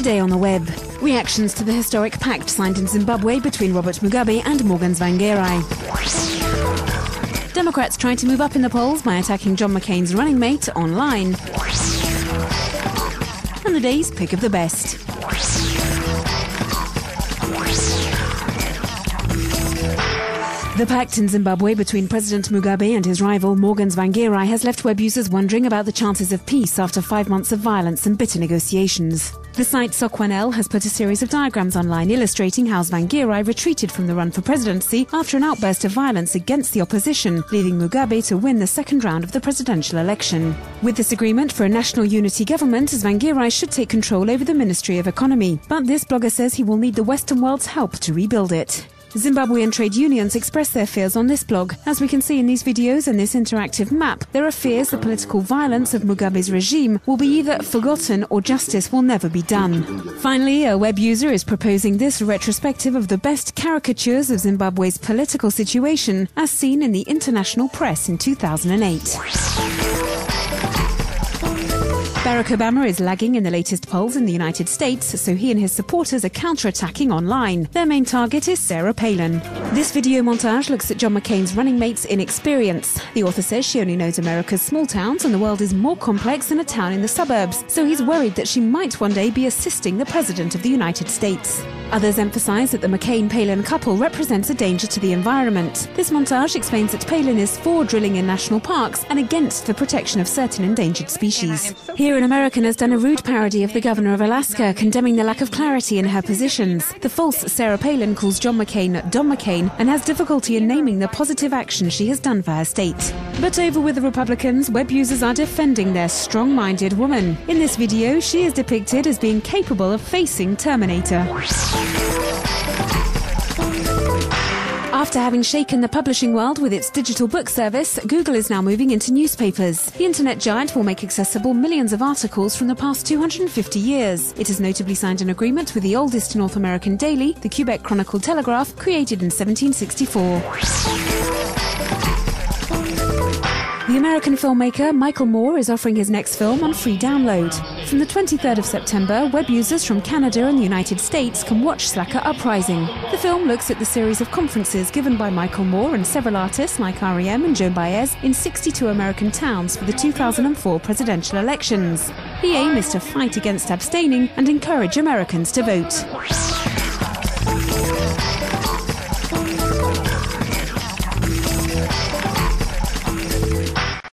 Today on the web, reactions to the historic pact signed in Zimbabwe between Robert Mugabe and Morgan Tsvangirai. Democrats try to move up in the polls by attacking John McCain's running mate online. And the day's pick of the best. The pact in Zimbabwe between President Mugabe and his rival Morgan Tsvangirai has left web users wondering about the chances of peace after 5 months of violence and bitter negotiations. The site Sokwanel has put a series of diagrams online illustrating how Tsvangirai retreated from the run for presidency after an outburst of violence against the opposition, leaving Mugabe to win the second round of the presidential election. With this agreement for a national unity government, Tsvangirai should take control over the Ministry of Economy, but this blogger says he will need the Western world's help to rebuild it. Zimbabwean trade unions express their fears on this blog. As we can see in these videos and this interactive map, there are fears the political violence of Mugabe's regime will be either forgotten or justice will never be done. Finally, a web user is proposing this retrospective of the best caricatures of Zimbabwe's political situation as seen in the international press in 2008. Barack Obama is lagging in the latest polls in the United States, so he and his supporters are counter-attacking online. Their main target is Sarah Palin. This video montage looks at John McCain's running mate's inexperience. The author says she only knows America's small towns and the world is more complex than a town in the suburbs, so he's worried that she might one day be assisting the President of the United States. Others emphasize that the McCain-Palin couple represents a danger to the environment. This montage explains that Palin is for drilling in national parks and against the protection of certain endangered species. Here, an American has done a rude parody of the governor of Alaska, condemning the lack of clarity in her positions. The false Sarah Palin calls John McCain Don McCain and has difficulty in naming the positive action she has done for her state. But over with the Republicans, web users are defending their strong-minded woman. In this video, she is depicted as being capable of facing Terminator. After having shaken the publishing world with its digital book service, Google is now moving into newspapers. The internet giant will make accessible millions of articles from the past 250 years. It has notably signed an agreement with the oldest North American daily, the Quebec Chronicle-Telegraph, created in 1764. The American filmmaker Michael Moore is offering his next film on free download. From the 23rd of September, web users from Canada and the United States can watch Slacker Uprising. The film looks at the series of conferences given by Michael Moore and several artists like R.E.M. and Joan Baez in 62 American towns for the 2004 presidential elections. The aim is to fight against abstaining and encourage Americans to vote.